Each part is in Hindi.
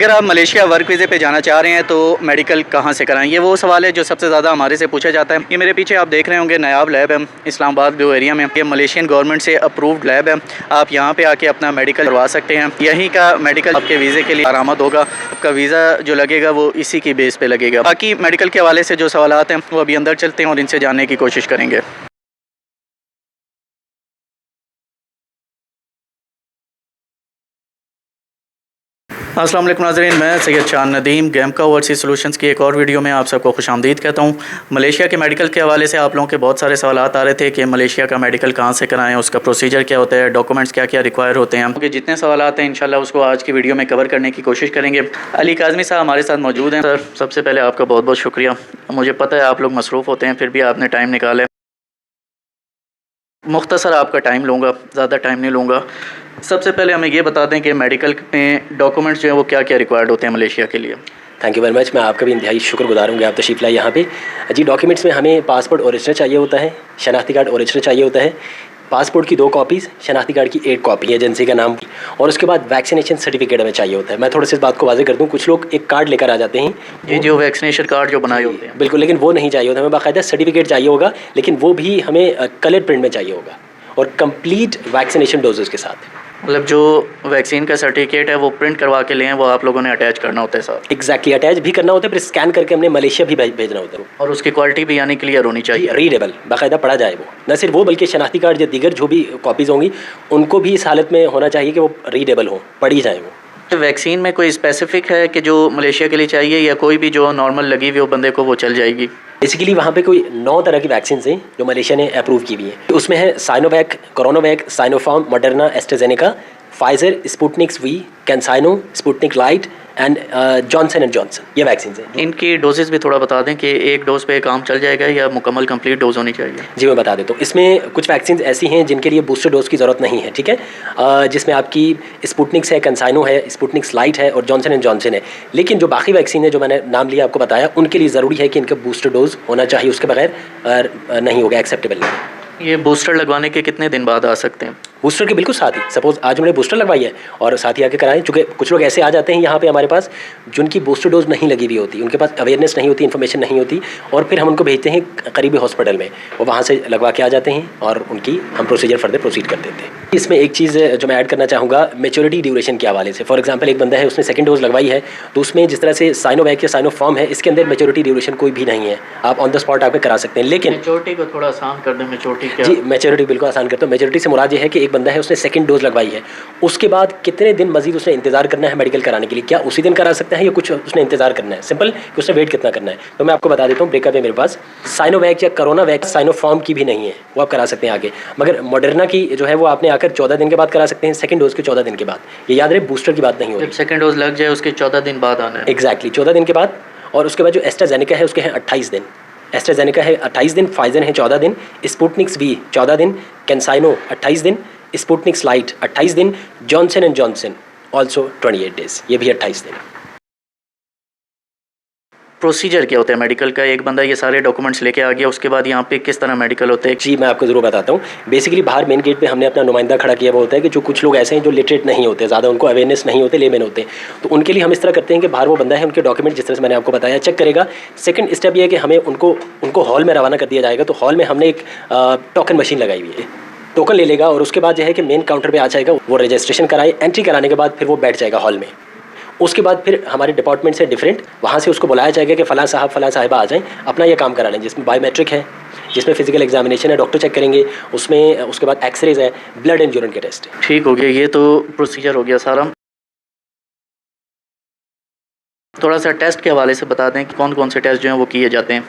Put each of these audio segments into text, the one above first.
अगर आप मलेशिया वर्क वीज़े पे जाना चाह रहे हैं तो मेडिकल कहाँ से कराएं, ये वो सवाल है जो सबसे ज़्यादा हमारे से पूछा जाता है। ये मेरे पीछे आप देख रहे होंगे नायाब लैब है इस्लामाबाद जो एरिया में, ये मलेशियन गवर्नमेंट से अप्रूव्ड लैब है। आप यहाँ पे आके अपना मेडिकल करवा सकते हैं। यहीं का मेडिकल आपके वीज़े के लिए बरामद होगा। आपका वीज़ा जो लगेगा वो इसी की बेस पे लगेगा। बाकी मेडिकल के हवाले से जो सवालात हैं वो अभी अंदर चलते हैं और इनसे जानने की कोशिश करेंगे। अस्सलाम वालेकुम नाज़रीन, मैं सैयद शान नदीम गैमका ओवरसीज़ सॉल्यूशंस की एक और वीडियो में आप सबको खुशामदीद कहता हूँ। मलेशिया के मेडिकल के हवाले से आप लोगों के बहुत सारे सवालात आ रहे थे कि मलेशिया का मेडिकल कहाँ से कराएं, उसका प्रोसीजर क्या होता है, डॉक्यूमेंट्स क्या क्या रिक्वायर होते हैं। क्योंकि जितने सवालात हैं इंशाल्लाह उसको आज की वीडियो में कवर करने की कोशिश करेंगे। अली काज़मी साहब हमारे साथ मौजूद हैं। सर, सबसे पहले आपका बहुत बहुत शुक्रिया। मुझे पता है आप लोग मसरूफ़ होते हैं, फिर भी आपने टाइम निकाला है। मुख्तसर आपका टाइम लूँगा, ज़्यादा टाइम नहीं लूँगा। सबसे पहले हमें ये बता दें कि मेडिकल में डॉक्यूमेंट्स जो हैं वो क्या क्या रिक्वायर्ड होते हैं मलेशिया के लिए। Thank you very much. मैं आपका भी इंतहाई शुक्रगुजार हूँ कि आप तशरीफ़ लाए यहाँ पे। जी, डॉक्यूमेंट्स में हमें पासपोर्ट ओरिजिनल चाहिए होता है, शनाख्ती कार्ड ओरिजिनल चाहिए होता है, पासपोर्ट की 2 कॉपीज़, शनाख्ती कार्ड की 1 कॉपी एजेंसी का नाम, और उसके बाद वैक्सीनेशन सर्टिफिकेट हमें चाहिए होता है। मैं थोड़ा सा इस बात को वाज़ेह कर दूँ, कुछ लोग एक कार्ड लेकर आ जाते हैं, ये जो वैक्सीनेशन कार्ड जो बनाए होते हैं, बिल्कुल, लेकिन वो नहीं चाहिए होता। हमें बाकायदा सर्टिफिकेट चाहिए होगा, लेकिन वो भी हमें कलर प्रिंट में चाहिए होगा और कंप्लीट वैक्सीनेशन डोजेज़ के साथ। मतलब जो वैक्सीन का सर्टिफिकेट है वो प्रिंट करवा के लें, वो आप लोगों ने अटैच करना होता है साहब। एग्जैक्टली, अटैच भी करना होता है, फिर स्कैन करके हमने मलेशिया भी भेजना होता है। और उसकी क्वालिटी भी यानी क्लियर होनी चाहिए, रीडेबल, बाकायदा पढ़ा जाए वो। न सिर्फ वो बल्कि शनाख्ती कार्ड या दीगर जो भी कॉपीज़ होंगी उनको भी इस हालत में होना चाहिए कि वो रीडेबल हो, पढ़ी जाए वो। तो वैक्सीन में कोई स्पेसिफिक है कि जो मलेशिया के लिए चाहिए, या कोई भी जो नॉर्मल लगी हुई हो बंदे को वो चल जाएगी? बेसिकली वहाँ पे कोई 9 तरह की वैक्सीन हैं जो मलेशिया ने अप्रूव की हुई है। उसमें है Sinovac, CoronaVac, Sinopharm, Moderna, AstraZeneca, Pfizer, Sputnik V, CanSino, Sputnik Light and Johnson and Johnson, ये वैक्सीन हैं। इनकी डोजेज़ भी थोड़ा बता दें कि एक डोज पे काम चल जाएगा या मुकम्मल कंप्लीट डोज होनी चाहिए? जी, मैं बता देता हूँ। इसमें कुछ वैक्सीन ऐसी हैं जिनके लिए बूस्टर डोज की ज़रूरत नहीं है, ठीक है। जिसमें आपकी स्पुतनिक्स है, कैंसाइनो है, स्पुतनिक्स लाइट है और जॉनसन एंड जॉनसन है। लेकिन जो बाकी वैक्सीन है जो मैंने नाम लिया आपको बताया, उनके लिए ज़रूरी है कि इनका बूस्टर डोज होना चाहिए, उसके बगैर नहीं होगा, एक्सेप्टेबल नहीं। ये बूस्टर लगवाने के कितने दिन बाद आ सकते हैं? बूस्टर के बिल्कुल साथ ही, सपोज आज हमने बूस्टर लगवाई है और साथ ही आके कराएं। चूँकि कुछ लोग ऐसे आ जाते हैं यहाँ पे हमारे पास जिनकी बूस्टर डोज नहीं लगी हुई होती, उनके पास अवेयरनेस नहीं होती, इन्फॉर्मेशन नहीं होती, और फिर हम उनको भेजते हैं करीबी हॉस्पिटल में, वो वहाँ से लगवा के आ जाते हैं और उनकी हम प्रोसीजर फर्दर प्रोसीड कर देते हैं। इसमें एक चीज़ जो मैं ऐड करना चाहूँगा मेच्योरिटी ड्यूरेशन के हवाले से। फॉर एग्जाम्पल, एक बंदा है उसने सेकंड डोज लगवाई है, तो उसमें जिस तरह से साइनोवैक या साइनोफार्म है, इसके अंदर मेच्योरिटी ड्यूरेशन कोई भी नहीं है, आप ऑन द स्पॉट आकर करा सकते हैं। लेकिन मेच्योरिटी को थोड़ा आसान कर दें। मेच्योरिटी क्या? जी, मेच्योरिटी बिल्कुल आसान करता हूँ। मेच्योरिटी से मुराद ये है कि एक बंदा है उसने सेकंड डोज लगवाई है, उसके बाद कितने दिन मजीद उसने इंतजार करना है मेडिकल कराने के लिए? क्या उसी दिन करा सकता है या कुछ उसने इंतजार करना है? सिंपल कि उसने वेट कितना करना है। तो मैं आपको बता देता हूँ, ब्रेकअप है मेरे पास। साइनोवैक या कोरोनावैक, साइनोफार्म की भी नहीं है, वो आप करा सकते हैं आगे। मगर मॉडर्ना की जो है वो आपने आकर 14 दिन के बाद करा सकते हैं, सेकंड डोज के 14 दिन के बाद। ये याद रहे, बूस्टर की बात नहीं होगी। जब सेकंड डोज लग जाए उसके 14 दिन बाद आना है। एग्जैक्टली, 14 दिन के बाद। और उसके बाद जो एस्ट्राजेनेका है उसके हैं 28 दिन। एस्ट्राजेनेका है 28 दिन, फाइजर है 14 दिन, स्पुतनिक्स वी 14 दिन, कैंसाइनो 28 दिन, स्पुतनिक्स लाइट 28 दिन, Johnson and Johnson also 28 days, ये भी 28 दिन। प्रोसीजर क्या होता है मेडिकल का? एक बंदा ये सारे डॉक्यूमेंट्स लेके आ गया, उसके बाद यहाँ पे किस तरह मेडिकल होते हैं? जी, मैं आपको ज़रूर बताता हूँ। बेसिकली बाहर मेन गेट पे हमने अपना नुमाइंदा खड़ा किया हुआ होता है कि जो कुछ लोग ऐसे हैं जो लिटरेट नहीं होते, ज़्यादा उनको अवेयरनेस नहीं होते, लेमेन होते हैं, तो उनके लिए हम इस तरह करते हैं कि बाहर वो बंदा है, उनके डॉक्यूमेंट जिस तरह से मैंने आपको बताया चेक करेगा। सेकंड स्टेप ये है कि हमें उनको हॉल में रवाना कर दिया जाएगा। तो हॉल में हमने एक टोकन मशीन लगाई हुई है, टोकन ले लेगा और उसके बाद जो है कि मेन काउंटर पे आ जाएगा, वो रजिस्ट्रेशन कराए, एंट्री कराने के बाद फिर वो बैठ जाएगा हॉल में। उसके बाद फिर हमारे डिपार्टमेंट से डिफरेंट वहाँ से उसको बुलाया जाएगा कि फ़लाँ साहब फ़लाँ साहिबा आ जाएं, अपना ये काम करा लें, जिसमें बायोमेट्रिक है, जिसमें फिजिकल एग्जामिनेशन है, डॉक्टर चेक करेंगे उसमें, उसके बाद एक्सरेज है, ब्लड एंड यूरिन के टेस्ट है। ठीक हो गया, ये तो प्रोसीजर हो गया सारा। थोड़ा सा टेस्ट के हवाले से बता दें कि कौन कौन से टेस्ट जो हैं वो किए जाते हैं?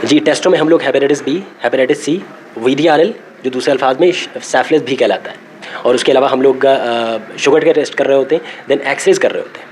जी, टेस्टों में हम लोग hepatitis B, hepatitis C, VDRL जो दूसरे अल्फाज में सैफलेस भी कहलाता है, और उसके अलावा हम लोग शुगर के टेस्ट कर रहे होते हैं, देन एक्सरेज कर रहे होते हैं।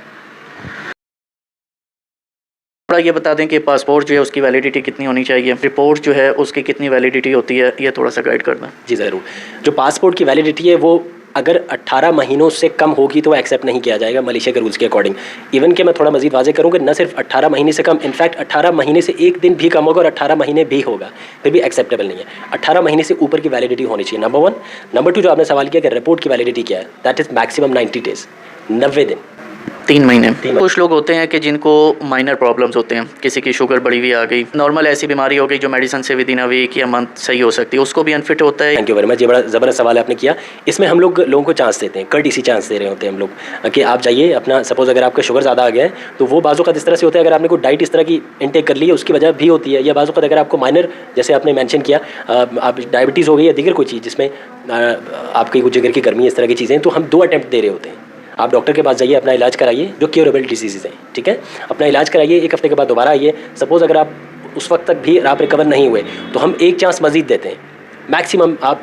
थोड़ा ये बता दें कि पासपोर्ट जो है उसकी वैलिडिटी कितनी होनी चाहिए, रिपोर्ट जो है उसकी कितनी वैलिडिटी होती है, ये थोड़ा सा गाइड कर दें। जी ज़रूर। जो पासपोर्ट की वैलिडिटी है वो अगर 18 महीनों से कम होगी तो एक्सेप्ट नहीं किया जाएगा मलेशिया के रूल्स के अकॉर्डिंग। इवन कि मैं थोड़ा मजीद वाज़ेह करूँ कि न सिर्फ 18 महीने से कम, इनफैक्ट 18 महीने से एक दिन भी कम होगा और 18 महीने भी होगा, फिर भी एक्सेप्टेबल नहीं है। 18 महीने से ऊपर की वैलिडिटी होनी चाहिए, नंबर 1। नंबर 2, जो आपने सवाल किया कि रिपोर्ट की वैलिडिटी क्या है, दैट इज़ मैक्सिमम 90 डेज़, 90 दिन। 3 महीने। 3 महीने। कुछ लोग होते हैं कि जिनको माइनर प्रॉब्लम्स होते हैं, किसी की शुगर बढ़ी हुई आ गई, नॉर्मल ऐसी बीमारी हो गई जो मेडिसिन से विद इन अ वीक या मंथ सही हो सकती है, उसको भी अनफिट होता है। थैंक यू वेरी मच, ये बड़ा ज़बरदस्त सवाल आपने किया। इसमें हम लोगों को चांस देते हैं, कर्टिसी चांस दे रहे होते हैं हम लोग कि आप जाइए अपना, सपोज अगर आपका शुगर ज़्यादा आ गया है तो वो बाज़ों का इस तरह से होता है, अगर आपने कोई डाइट इस तरह की इनटेक कर ली है उसकी वजह भी होती है, या बाज़ों का अगर आपको माइनर, जैसे आपने मेंशन किया, आप डायबिटीज़ हो गई या दीगर कोई चीज़ जिसमें आपकी कुछ जिगर की गर्मी, इस तरह की चीज़ें, तो हम 2 अटेम्प्ट दे रहे होते हैं। आप डॉक्टर के पास जाइए, अपना इलाज कराइए, जो क्योरेबल डिजीज़ हैं, ठीक है, अपना इलाज कराइए, 1 हफ्ते के बाद दोबारा आइए। सपोज़ अगर आप उस वक्त तक भी आप रिकवर नहीं हुए तो हम 1 चांस मज़ीद देते हैं। मैक्सिमम आप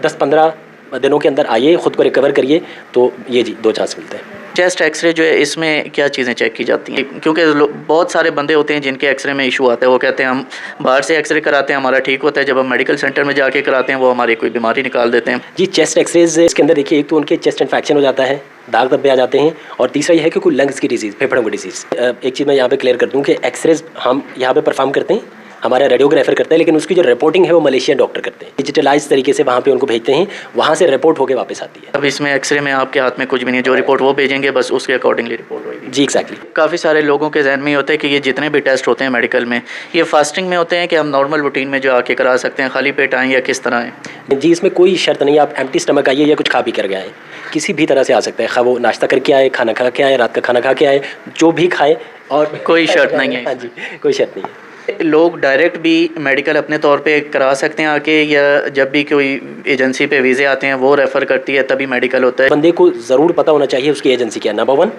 10-15 दिनों के अंदर आइए, ख़ुद को रिकवर करिए, तो ये जी 2 चांस मिलते हैं। चेस्ट एक्सरे जो है, इसमें क्या चीज़ें चेक की जाती हैं? क्योंकि बहुत सारे बंदे होते हैं जिनके एक्सरे में इशू आता है, वो कहते हैं हम बाहर से एक्सरे कराते हैं हमारा ठीक होता है, जब हम मेडिकल सेंटर में जाके कराते हैं वो हमारी कोई बीमारी निकाल देते हैं। जी, चेस्ट एक्सरेज इसके अंदर देखिए, एक तो उनके चेस्ट इन्फेक्शन हो जाता है, दाग धब्बे आ जाते हैं, और तीसरा ये है कि कोई लंग्स की डिजीज़, फेफड़ों की डिजीज़। एक चीज़ मैं यहाँ पे क्लियर कर दूँ कि एक्सरेज हम यहाँ पे परफॉर्म करते हैं, हमारा रेडियोग्राफर करता है, लेकिन उसकी जो रिपोर्टिंग है वो मलेशियन डॉक्टर करते हैं। डिजिटलाइज तरीके से वहाँ पे उनको भेजते हैं, वहाँ से रिपोर्ट होकर वापस आती है। अब इसमें एक्सरे में आपके हाथ में कुछ भी नहीं, जो रिपोर्ट वो भेजेंगे बस उसके अकॉर्डिंगली रिपोर्ट होगी। जी एग्जैक्टली। काफ़ी सारे लोगों के जहन में ये होता है कि ये जितने भी टेस्ट होते हैं मेडिकल में, ये फास्टिंग में होते हैं कि हम नॉर्मल रूटीन में जो आके करा सकते हैं, खाली पेट आएँ या किस तरह आएँ? जी, इसमें कोई शर्त नहीं, आप एम्प्टी स्टमक आइए या कुछ खा पी कर गए आए, किसी भी तरह से आ सकता है, खा वो नाश्ता करके आए, खाना खा के आए, रात का खाना खा के आए, जो भी खाए, और कोई शर्त नहीं है। हाँ जी, कोई शर्त नहीं है। लोग डायरेक्ट भी मेडिकल अपने तौर पे करा सकते हैं आके, या जब भी कोई एजेंसी पे वीज़े आते हैं वो रेफ़र करती है तभी मेडिकल होता है? बंदे को ज़रूर पता होना चाहिए उसकी एजेंसी क्या है। नंबर 1,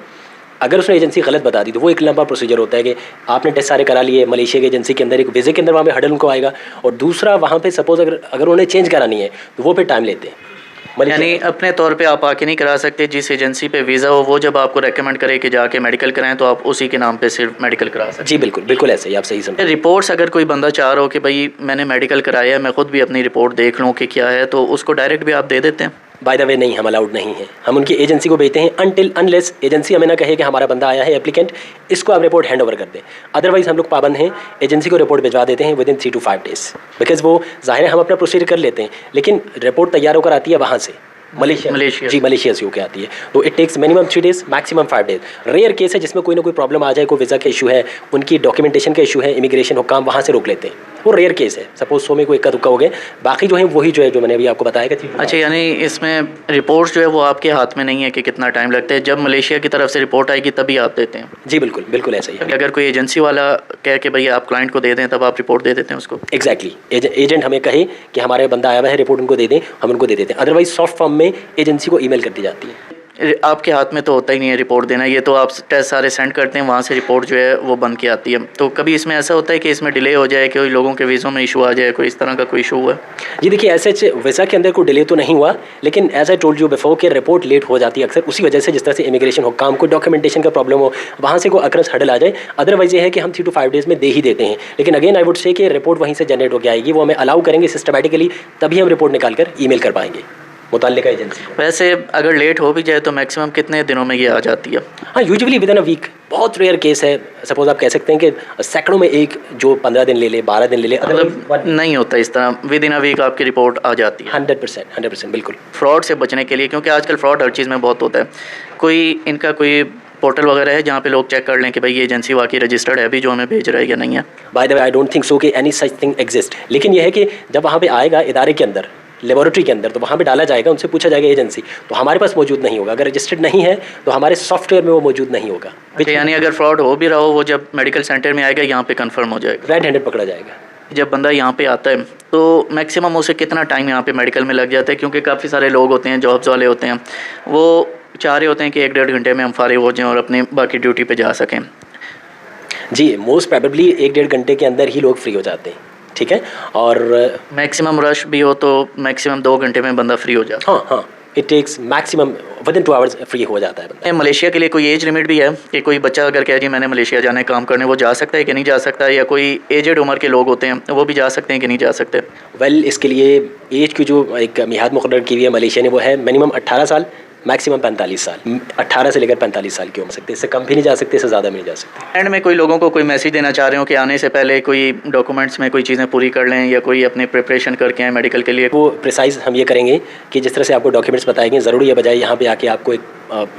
अगर उसने एजेंसी गलत बता दी तो वो एक लंबा प्रोसीजर होता है कि आपने टेस्ट सारे करा लिए, मलेशिया की एजेंसी के अंदर एक वीज़े के अंदर वहाँ पे हडल उनको आएगा, और दूसरा वहाँ पे सपोज अगर उन्हें चेंज करानी है तो वो फिर टाइम लेते हैं। यानी अपने तौर पे आप आके नहीं करा सकते, जिस एजेंसी पे वीज़ा हो वो जब आपको रेकमेंड करे कि जाके मेडिकल कराएं तो आप उसी के नाम पे सिर्फ मेडिकल करा सकते हैं? जी बिल्कुल, बिल्कुल ऐसे ही, आप सही समझे। रिपोर्ट्स अगर कोई बंदा चाह रहा हो कि भाई मैंने मेडिकल कराया है, मैं खुद भी अपनी रिपोर्ट देख लूँ कि क्या है, तो उसको डायरेक्ट भी आप दे देते हैं? बाय द वे नहीं, हम अलाउड नहीं है, हम उनकी एजेंसी को भेजते हैं अनलेस एजेंसी हमें ना कहे कि हमारा बंदा आया है एप्लीकेंट, इसको आप रिपोर्ट हैंड ओवर कर दें। अदरवाइज हम लोग पाबंद हैं, एजेंसी को रिपोर्ट भिजवा देते हैं विदिन 3 to 5 days, बिकॉज वो ज़ाहिर है हम अपना प्रोसीजर कर लेते हैं, लेकिन रिपोर्ट तैयार होकर आती है वहाँ से, मलेशिया जी, मलेशिया से होकर आती है, तो it takes minimum 3 days, maximum 5 days। Rare case है जिसमें कोई ना कोई प्रॉब्लम आ जाए, कोई वीज़ा का इशू है, उनकी डॉक्यूमेंटेशन का इशू है, इमिग्रेशन हुकाम वहाँ से रोक लेते हैं, वो रेयर केस है। सपोज 100 में कोई इक्का दुक्का हो गए, बाकी जो है वही जो है जो मैंने अभी आपको बताया कि। अच्छा, यानी इसमें रिपोर्ट्स जो है वो आपके हाथ में नहीं है कि कितना टाइम लगता है, जब मलेशिया की तरफ से रिपोर्ट आएगी तभी आप देते हैं? जी बिल्कुल, बिल्कुल ऐसा ही है। अगर कोई एजेंसी वाला कहे कि भैया आप क्लाइंट को दे दें तब आप रिपोर्ट दे देते हैं उसको? एग्जैक्टली, एजेंट हमें कहे कि हमारे बंदा आया हुआ है, रिपोर्ट उनको दे दें, हम उनको दे देते हैं। अदरवाइज सॉफ्ट फॉर्म में एजेंसी को ईमेल कर दी जाती है। आपके हाथ में तो होता ही नहीं है रिपोर्ट देना, ये तो आप टेस्ट सारे सेंड करते हैं, वहाँ से रिपोर्ट जो है वो बन के आती है। तो कभी इसमें ऐसा होता है कि इसमें डिले हो जाए, कोई लोगों के वीज़ों में इशू आ जाए, कोई इस तरह का कोई इशू हुआ? जी देखिए, ऐसे वीज़ा के अंदर कोई डिले तो नहीं हुआ, लेकिन as I told you before कि रिपोर्ट लेट हो जाती है अक्सर उसी वजह से, जिस तरह से इमिग्रेशन हो, काम को डॉक्यूमेंटेशन का प्रॉब्लम हो, वहाँ से कोई अक्रस हडल आ जाए। अदरवाइज ये है कि हम 3 to 5 days में दे ही देते हैं, लेकिन अगेन आई वुड से कि रिपोर्ट वहीं से जनरेट होकर आएगी, वो हमें अलाउ करेंगे सिस्टमेटिकली, तभी हम रिपोर्ट निकाल कर ईमेल कर पाएंगे मुताल्लिका एजेंसी को। वैसे अगर लेट हो भी जाए तो मैक्सिमम कितने दिनों में ये आ जाती है? हाँ, usually within a week. बहुत रेयर केस है, सपोज आप कह सकते हैं कि सैकड़ों में एक जो 15 दिन ले ले, 12 दिन ले ले, मतलब नहीं होता इस तरह, विद इन अ वीक आपकी रिपोर्ट आ जाती है? 100% बिल्कुल। फ्रॉड से बचने के लिए, क्योंकि आजकल फ्रॉड हर चीज़ में बहुत होता है, कोई इनका कोई पोर्टल वगैरह है जहाँ पे लोग चेक कर लें कि भाई ये एजेंसी वाकई रजिस्टर्ड है अभी जो हमें भेज रहा है या नहीं है? By the way I don't think so कि एनी सच थिंग एग्जिस्ट, लेकिन यह है कि जब वहाँ पे आएगा इदारे के अंदर, लेबोरेटरी के अंदर, तो वहाँ पे डाला जाएगा, उनसे पूछा जाएगा एजेंसी, तो हमारे पास मौजूद नहीं होगा। अगर रजिस्टर्ड नहीं है तो हमारे सॉफ्टवेयर में वो मौजूद नहीं होगा। यानी अगर फ्रॉड हो भी रहा हो, वो जब मेडिकल सेंटर में आएगा यहाँ पे कंफर्म हो जाएगा, रेड हैंडेड पकड़ा जाएगा। जब बंदा यहाँ पे आता है तो मैक्सिमम उसे कितना टाइम यहाँ पे मेडिकल में लग जाता है? क्योंकि काफ़ी सारे लोग होते हैं, जॉब्स वाले होते हैं, वो चाह रहे होते हैं कि 1-1.5 घंटे में हम फारिग हो जाएँ और अपने बाकी ड्यूटी पे जा सकें। जी, मोस्ट प्रोबेबली 1-1.5 घंटे के अंदर ही लोग फ्री हो जाते हैं, ठीक है, और मैक्सिमम रश भी हो तो मैक्सिमम 2 घंटे में बंदा फ्री हो जाता है। हाँ, it takes maximum within 2 hours free हो जाता है बंदा। मलेशिया के लिए कोई एज लिमिट भी है कि कोई बच्चा अगर कह जी मैंने मलेशिया जाना है काम करने, वो जा सकता है कि नहीं जा सकता, या कोई एजेड उम्र के लोग होते हैं वो भी जा सकते हैं कि नहीं जा सकते? वेल, इसके लिए एज की जो एक मियाद मुकर्रर की हुई है मलेशिया ने, वो है मिनिमम 18 साल, मैक्सिमम 45 साल, 18 से लेकर 45 साल की हो सकते हैं, इससे कम भी नहीं जा सकते, इससे ज़्यादा भी नहीं जा सकते। एंड में कोई लोगों को कोई मैसेज देना चाह रहे हो कि आने से पहले कोई डॉक्यूमेंट्स में कोई चीज़ें पूरी कर लें या कोई अपनी प्रिपरेशन करके आए मेडिकल के लिए? वो प्रिसाइज हम ये करेंगे कि जिस तरह से आपको डॉक्यूमेंट्स बताएंगे, ज़रूरी है बजाय यहाँ पे आके आपको एक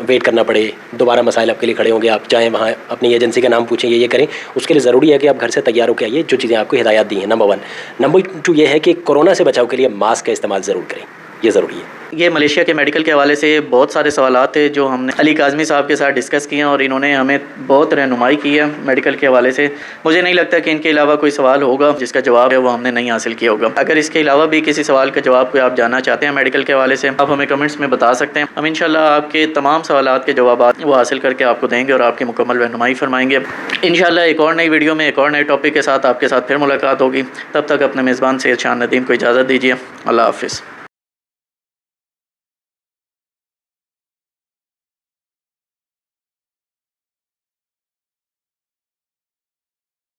वेट करना पड़े, दोबारा मसाइल आपके लिए खड़े होंगे, आप चाहें वहाँ अपनी एजेंसी का नाम पूछें, ये करें, उसके लिए ज़रूरी है कि आप घर से तैयार होकर आइए, जो चीज़ें आपको हिदायत दी हैं। नंबर 1। नंबर 2 ये है कि कोरोना से बचाव के लिए मास्क का इस्तेमाल ज़रूर करें, ये ज़रूरी है। ये मलेशिया के मेडिकल के हवाले से बहुत सारे सवालात थे जो हमने अली काज़मी साहब के साथ डिस्कस किए हैं और इन्होंने हमें बहुत रहनुमाई की है मेडिकल के हवाले से। मुझे नहीं लगता कि इनके अलावा कोई सवाल होगा जिसका जवाब है वो हमने नहीं हासिल किया होगा। अगर इसके अलावा भी किसी सवाल का जवाब कोई आप जानना चाहते हैं मेडिकल के हवाले से, आप हमें कमेंट्स में बता सकते हैं। हम इंशाल्लाह आपके तमाम सवालात के जवाब वो हासिल करके आपको देंगे और आपकी मुकम्मल रहनुमाई फरमाएंगे। इंशाल्लाह एक और नई वीडियो में एक और नए टॉपिक के साथ आपके साथ फिर मुलाकात होगी। तब तक अपने मेज़बान सैयद शान नदीम को इजाज़त दीजिए। अल्लाह हाफ़िज़।